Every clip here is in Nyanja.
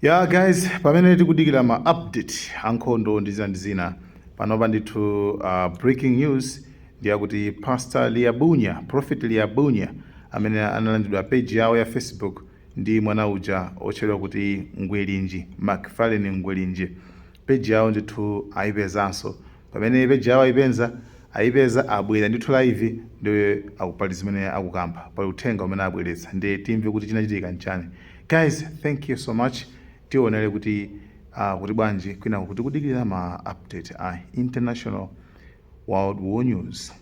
Yeah guys, pamene tikudikira ma update ankhondo ndi zina panopa ndithu breaking news ndiyakuti Pastor Liabunya, Prophet Liabunya amene analandidwa page yawo ya Facebook ndi mwana uja otchedwa kuti Ngwelinji, McFarlane Ngwelinji. Page yawo ndithu ayipezanso. Pamene page yawo ayipeza abwera ndithu live ndi akupali zimene akukamba. Pali uthenga umene abweretsa ndi timve kuti chinachitika nchani. Guys, thank you so much. Tionere kuti kuti bwanji kwina kuti kudikira ma update a International World War News.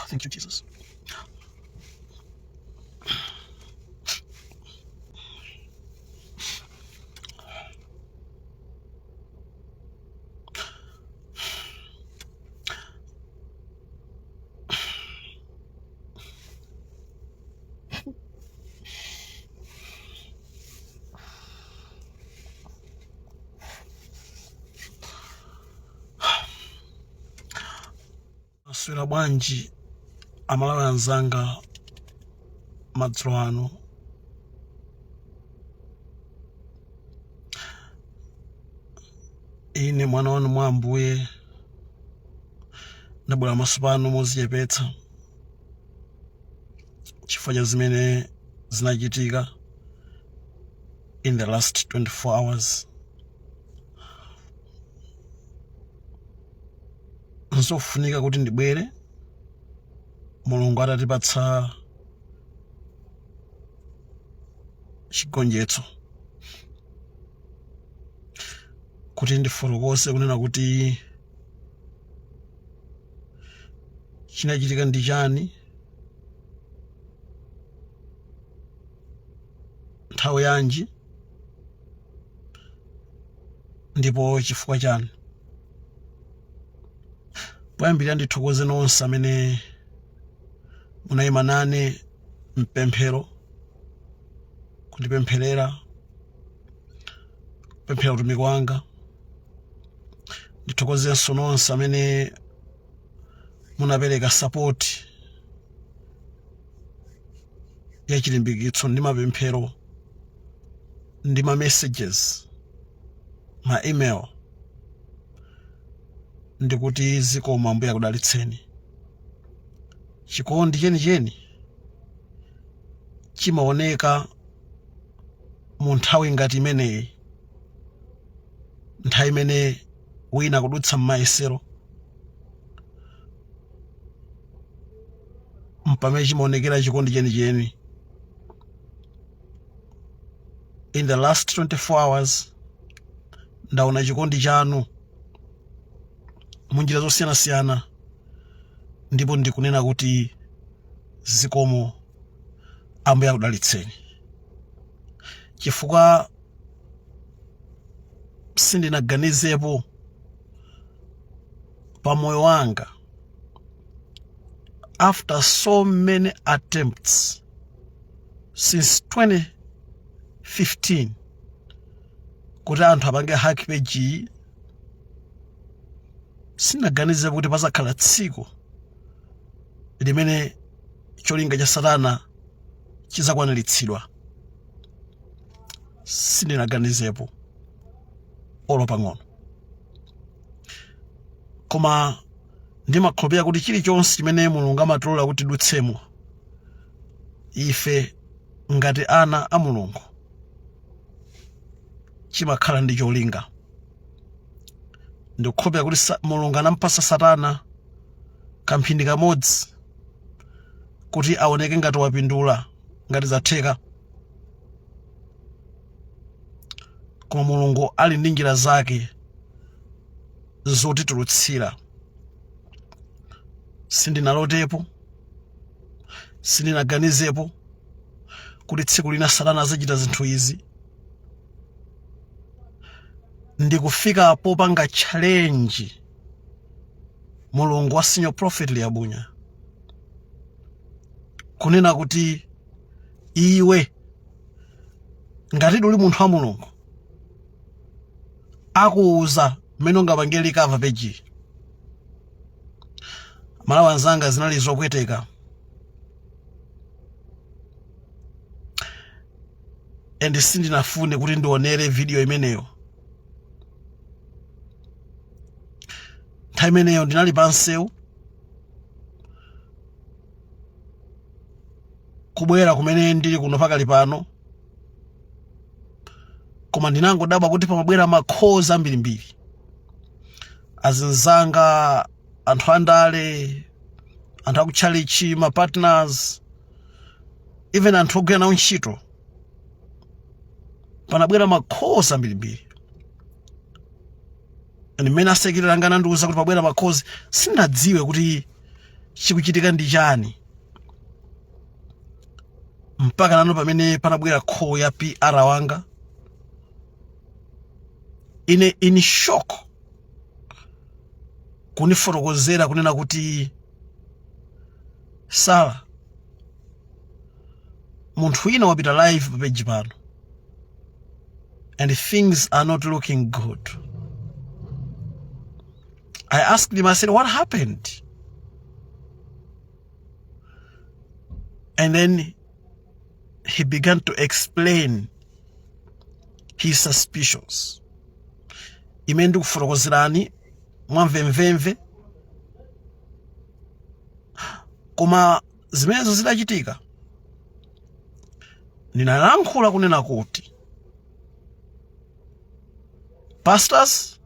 Thank you, Jesus. Aswera bwanji amalawi anzanga madzulo ano. Ine mwana wanu mwa Ambuye ndabwera maso pano modzichepetsa chifukwa cha zimene zinachitika in the last 24 hours. Nzofunika kuti ndibwere, Mulungu atatipatsa chigonjetso kuti ndifotokoze kunena kuti chinachitika ndi chani, nthawi yanji, ndipo chifukwa chani. Poyambirira ndithokoze nonse amene munayima nane mpemphero, kundipempherera, kupemphera utumiki wanga. Ndithokozenso nonse amene munapereka support ya chilimbikitso ndi mapemphero ndi ma messages, ma email. Ndikuti zikomo Ambuye akudalitseni. Chikondi chenicheni chimaoneka mu nthawi ngati imeneyi, nthawi imene wina kudutsa m'mayesero, mpamene chimaonekera chikondi chenicheni. In the last 24 hours ndaona chikondi chanu munjira zosiyanasiyana, ndipo ndikunena kuti zikomo. Ambuye akudalitseni, chifukwa sindinaganizepo pa moyo wanga, after so many attempts since 2015 kuti anthu apange hack page, sindinaganize kuti pazakhala tsiku limene cholinga cha Satana chizakwaniritsidwa. Sindinaganizepo olo pang'ono, koma ndimakhulupirira kuti chilichonse chimene Mulungu amatilola kuti dutsemo, ife ngati ana a Mulungu chimakhala ndi cholinga. Ndikukhulupirira kuti Mulungu anampasa Satana kamphindi kamodzi kuti aoneke ngati wapindula, ngati zatheka. Koma Mulungu ali ndi njira zake zotitulutsira. Sindinalotepo, sindinaganizepo kuti tsiku lina Satana azachita zinthu izi. Ndikufika popanga challenge Mulungu wa Senior Prophet Liabunya, kunena kuti iwe ngati uli munthu wa Mulungu akuuza mmene ungapange recover page. Malawi anzanga zinali zopweteka, and sindinafune kuti ndionere video imeneyo. Nthawi imeneyo ndinali pansewu kubwera kumene ndili kuno pakali pano, koma ndinangodabwa kuti pamabwera makhoza ambirimbiri, azinzanga, anthu andale, anthu akutchalichi, ma partners, even anthu ogwira nawo ntchito. Panabwera makhoza ambirimbiri, mmene asekirira anga anandiwuza kuti pabwera makhozi, sindinadziwe kuti chikuchitika ndi chani, mpaka nano pamene panabwera call ya PR wanga. In shock kunifotokozera kunena kuti Sala, munthu wina wapita live pa page pano and things are not looking good. I asked him, I said, what happened? And then he began to explain his suspicions. Imendu kufotokozerani mwamvemvemve, koma zimenezo zidachitika ndinalankhula kunena kuti, pastors,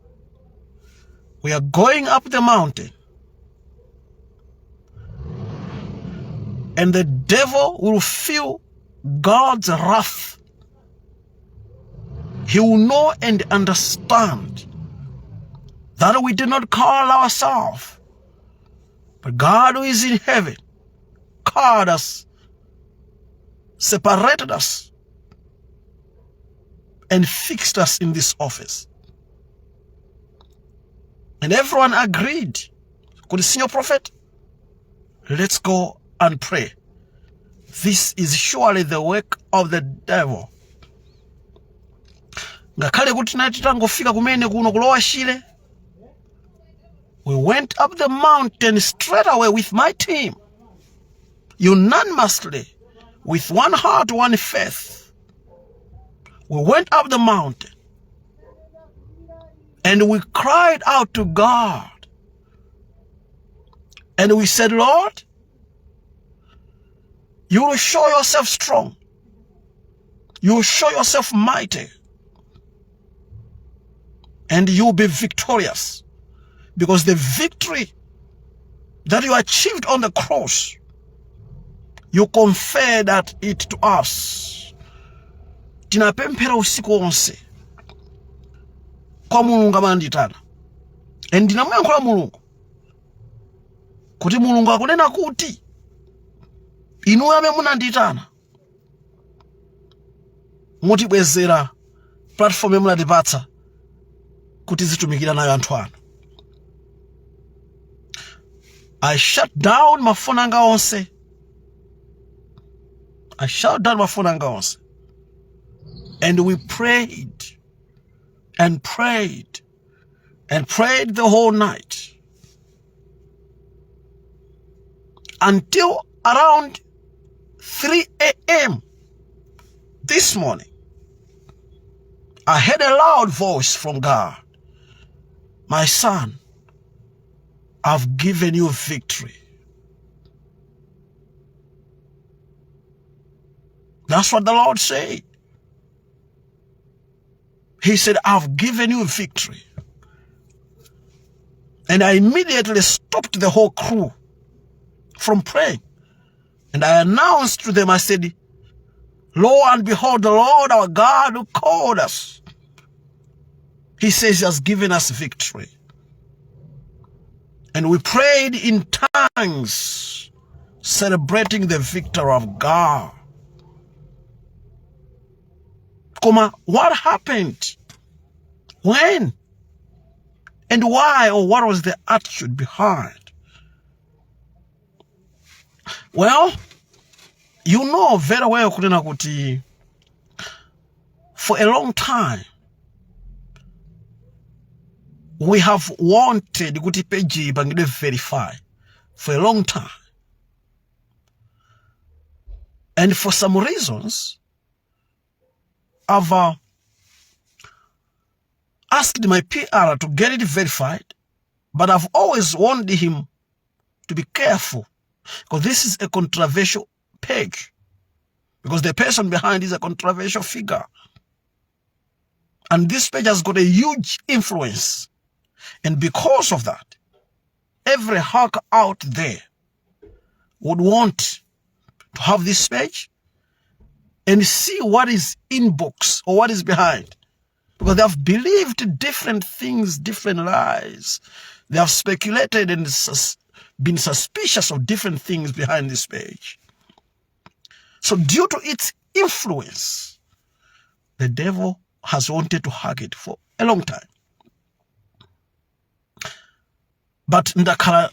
we are going up the mountain and the devil will feel God's wrath. He will know and understand that we did not call ourselves, but God who is in heaven called us, separated us, and fixed us in this office. And everyone agreed. Could the Senior Prophet, let's go and pray. This is surely the work of the devil. Ngakhale kuti natitangofika kumene kuno kulowa Shile, we went up the mountain straight away with my team, unanimously, with one heart, one faith. We went up the mountain and we cried out to God. And we said, Lord, you will show yourself strong. You will show yourself mighty. And you will be victorious. Because the victory that you achieved on the cross, you conferred it to us. Tinapemphera usiku onse. kwa Mulungu amanditana. And ndinamuyankhula Mulungu kuti Mulungu akunena kuti inu amene munanditana mutibwezera platform yomwe munatipatsa kuti zitumikira nayo anthu anu. I shut down mafoni anga onse. I shut down mafoni anga onse. And we prayed and prayed and prayed the whole night until around 3 a.m. this morning. I heard a loud voice from God. My son, I've given you victory. That's what the Lord said. He said, I've given you victory. And I immediately stopped the whole crew from praying. And I announced to them, I said, lo and behold, the Lord our God who called us, he says he has given us victory. And we prayed in tongues, celebrating the victory of God. What happened? When? And why, or what was the attitude behind? Well, you know very well, kuti, for a long time, we have wanted kuti page bangide verify for a long time. And for some reasons, I've asked my PR to get it verified, but I've always warned him to be careful, because this is a controversial page, because the person behind is a controversial figure. And this page has got a huge influence. And because of that, every hacker out there would want to have this page and see what is in books or what is behind. Because they have believed different things, different lies. They have speculated and been suspicious of different things behind this page. So due to its influence, the devil has wanted to hack it for a long time. But ndikukhala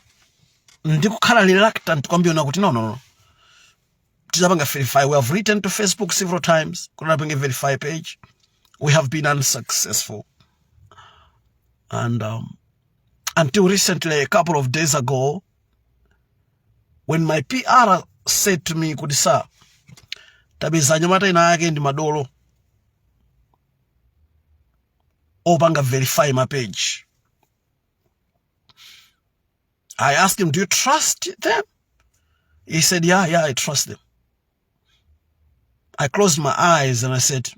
reluctant kwambia kuti no. Tizabanga verify. We have written to Facebook several times. Kunabanga verify page. We have been unsuccessful. And until recently, a couple of days ago, when my PR said to me, Kudisa, tabizanya mata ina yake ndi madolo, obanga verify my page. I asked him, do you trust them? He said, yeah, I trust them. I closed my eyes and I said,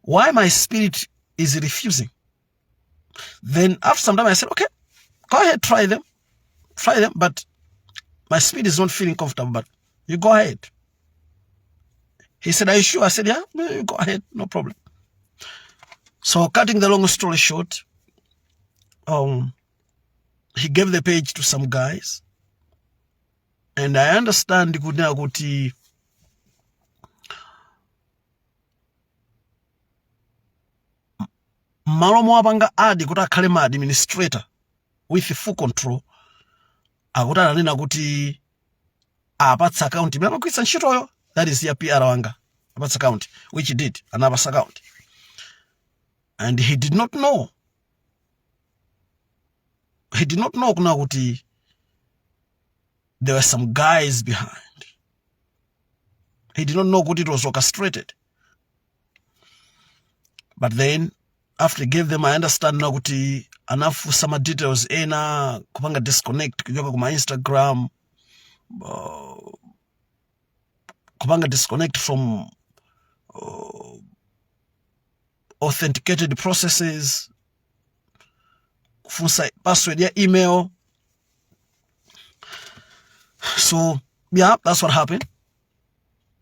why my spirit is refusing? Then after some time I said, okay, go ahead, try them, but my spirit is not feeling comfortable, but you go ahead. He said, are you sure? I said, yeah, you go ahead, no problem. So cutting the long story short, he gave the page to some guys, and I understand kuti malomo apanga adi kuti akhale ma administrator with full control, akuti ananena kuti apatsa account imene amakwitsa ntchitoyo, that is ya PR wanga, apatsa account, which he did, anapatsa account. And he did not know kuna kuti there were some guys behind. He did not know kuti it was orchestrated. But then after he gave them, I understand now kuti enough some details ena kupanga disconnect kujoka kuma Instagram, kupanga disconnect from authenticated processes, kufunsa password ya email. So yeah, that's what happened.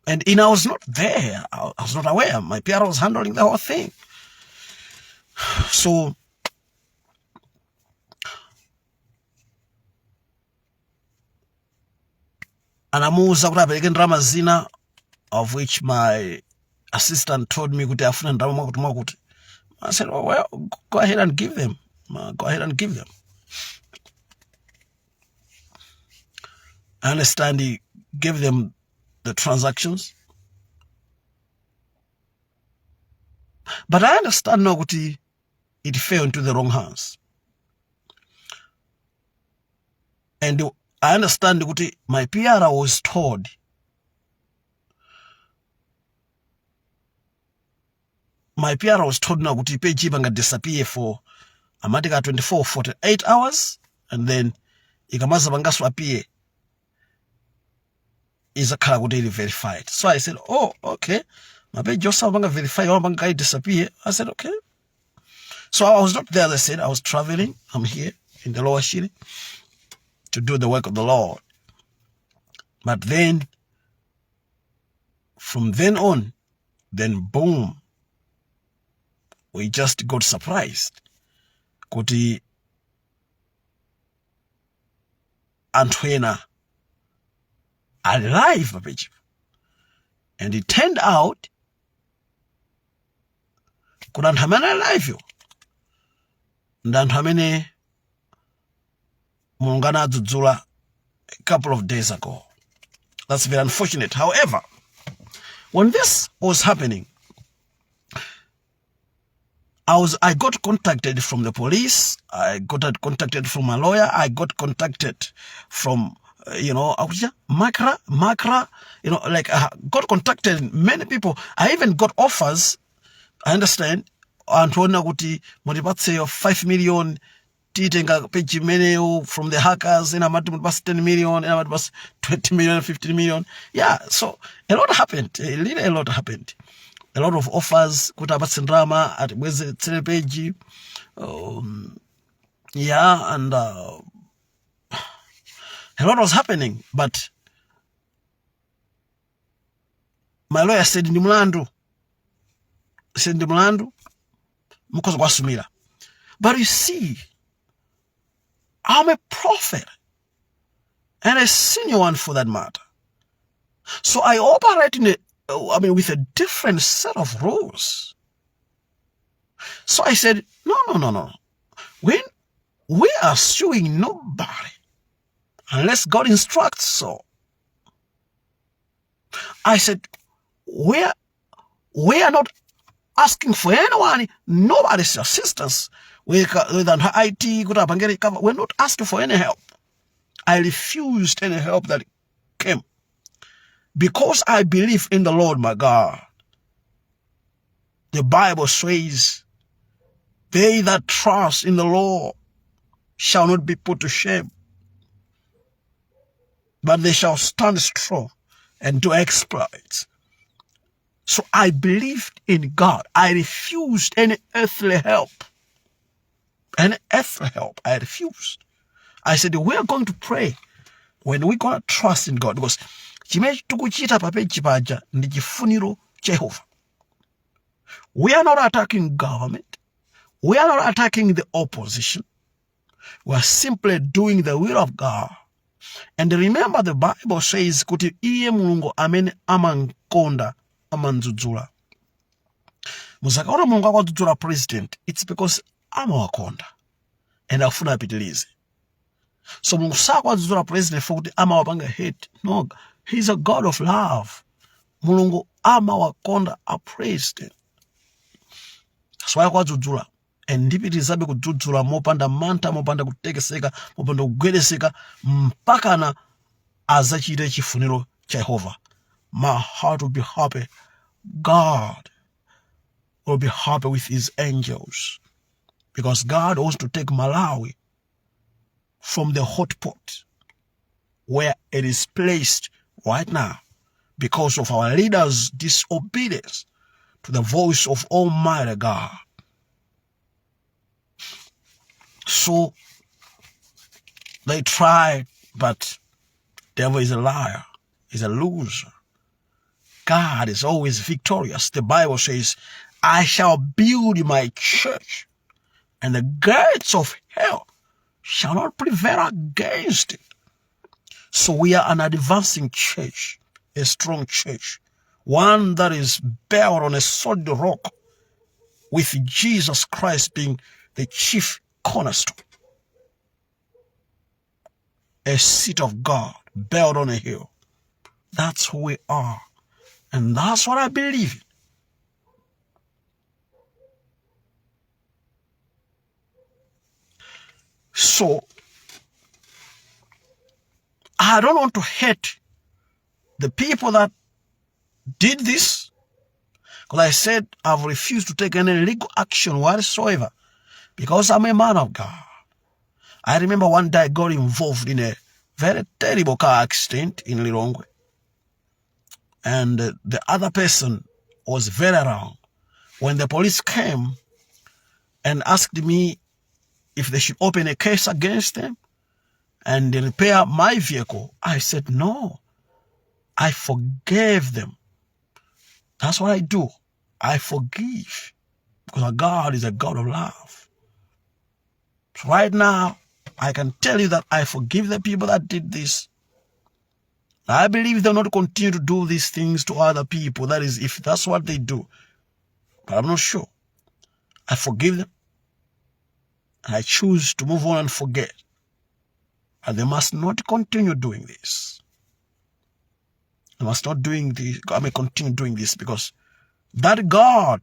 And I was not there. I was not aware. My PR was handling the whole thing. So anamuuza kuti apereke ndalama zina, of which my assistant told me kuti afuna ndalama mwakuti. I said, oh, well, go ahead and give them. Go ahead and give them. I understand he gave them the transactions. But I understand now kuti it fell into the wrong hands. And I understand kuti my PR was told now kuti page banga disappear for amatika 24-48 hours, and then ikamaza bangaso appear izakhala kuti ili verified. So I said, oh, okay, my page just banga verify banga disappear. I said, okay. So I was not there, as I said, I was traveling. I'm here in the Lower Shire to do the work of the Lord. But then from then on, then boom, we just got surprised. Kuti Antwena alive papeji. And it turned out kuna anthu amene alive yo ndi anthu amene Mulungu anadzudzula a couple of days ago. That's very unfortunate. However, when this was happening, I got contacted from the police. I got contacted from my lawyer. I got contacted from, Makra, got contacted many people. I even got offers. I understand. Antuona kuti mutipatse of 5 million titenga page menu from the hackers, and amati mutipatse 10 million, and amati mutipatse 20 million, 15 million. Yeah, so a lot happened. A lot happened. A lot of offers, kuti apatse drama at bweze tsele page. Yeah, and a lot was happening, but my lawyer said ndi mlandu. Mukozo kwasumira. But you see, I'm a prophet, and a senior one for that matter. So I operate with a different set of rules. So I said, no. When we are suing nobody, unless God instructs so. I said, we are not asking for anyone, nobody's assistance. We're not asking for any help. I refused any help that came, because I believe in the Lord my God. The Bible says, they that trust in the Lord shall not be put to shame, but they shall stand strong and do exploits. So I believed in God. I refused any earthly help. I refused. I said, we are going to pray when we're going to trust in God, because chimene tikuchita papeji paja ndi chifuniro cha Yehova. We are not attacking government. We are not attacking the opposition. We are simply doing the will of God. And remember, the Bible says, kuti iye Mulungu amene amankonda amanzudzula. Muzakaona Mulungu akwadzudzula president, it's because amawakonda and afuna apitilize. So Mulungu sakwadzudzula president for kuti amawapanga hate. No, he's a God of love. Mulungu amawakonda a president. So akwadzudzula. And ndipitizabe kudzudzula mopanda mantha, mopanda kutekeseka, mopanda kugwedeseka, mpaka na azachite chifuniro cha Yehova. My heart will be happy. God will be happy with his angels, because God wants to take Malawi from the hot pot where it is placed right now because of our leaders' disobedience to the voice of Almighty God. So they tried, but the devil is a liar, is a loser. God is always victorious. The Bible says, I shall build my church, and the gates of hell shall not prevail against it. So we are an advancing church, a strong church, one that is built on a solid rock, with Jesus Christ being the chief cornerstone. A seat of God built on a hill. That's who we are. And that's what I believe in. So, I don't want to hate the people that did this, because I said I've refused to take any legal action whatsoever, because I'm a man of God. I remember one day I got involved in a very terrible car accident in Lilongwe, and the other person was very wrong. When the police came and asked me if they should open a case against them and repair my vehicle, I said no. I forgave them. That's what I do. I forgive, because God is a God of love. So right now, I can tell you that I forgive the people that did this. I believe they'll not continue to do these things to other people. That is, if that's what they do. But I'm not sure. I forgive them. And I choose to move on and forget. And they must not continue doing this. They must not doing this. I may continue doing this, because that God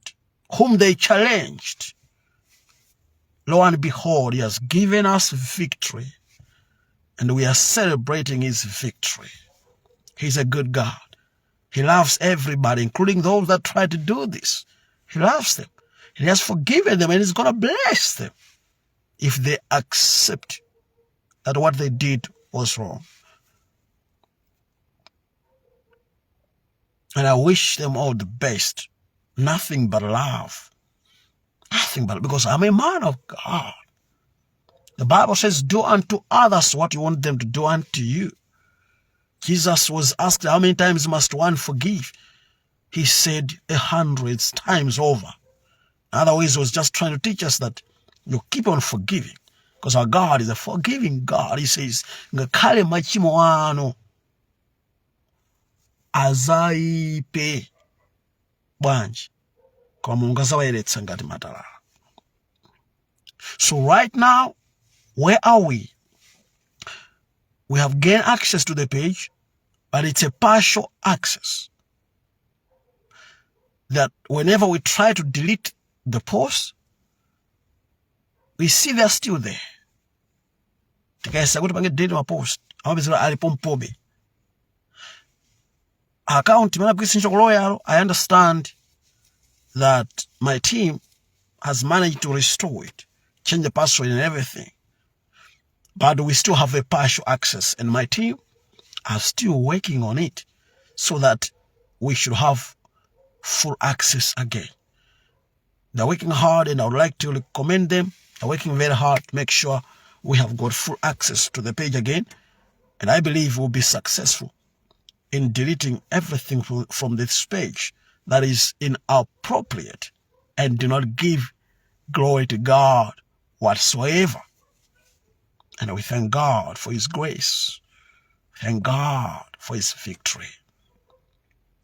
whom they challenged, lo and behold, he has given us victory. And we are celebrating his victory. He's a good God. He loves everybody, including those that try to do this. He loves them. He has forgiven them, and he's going to bless them if they accept that what they did was wrong. And I wish them all the best. Nothing but love. Nothing but, because I'm a man of God. The Bible says, do unto others what you want them to do unto you. Jesus was asked, how many times must one forgive? He said 100 times over. In other words, he was just trying to teach us that you keep on forgiving, because our God is a forgiving God. He says, ngakale machimo ano azaipe bwanji kwa Mulungu azawayeretsa ngati matalala. So right now, where are we? We have gained access to the page, but it's a partial access. That whenever we try to delete the post, we see they're still there. Tikaisa kuti pange delete my post, amapezera alipo mpobe. Account imene kuisinja kuloyalo, I understand that my team has managed to restore it, change the password and everything. But we still have a partial access, and my team are still working on it so that we should have full access again. They're working hard, and I would like to commend them. They're working very hard to make sure we have got full access to the page again. And I believe we'll be successful in deleting everything from this page that is inappropriate and do not give glory to God whatsoever. And we thank God for his grace. Thank God for his victory.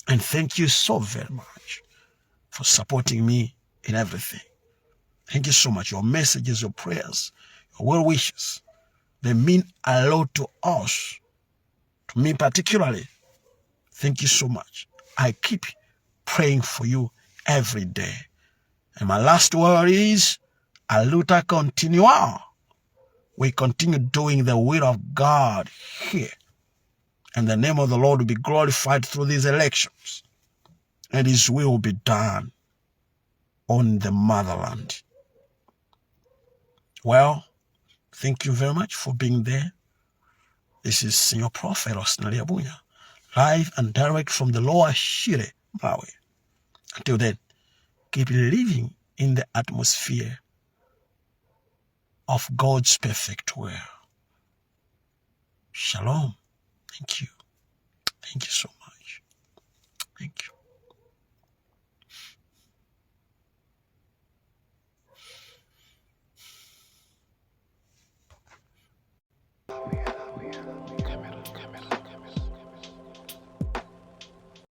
And thank you so very much for supporting me in everything. Thank you so much. Your messages, your prayers, your well wishes, they mean a lot to us. To me particularly, thank you so much. I keep praying for you every day. And my last word is, a luta continua. We continue doing the will of God here. And the name of the Lord will be glorified through these elections. And his will be done on the motherland. Well, thank you very much for being there. This is Senior Prophet Austin Liabunya, live and direct from the Lower Shire, Malawi. Until then, keep living in the atmosphere of God's perfect will. Shalom. Thank you. Thank you so much. Thank you. Camera.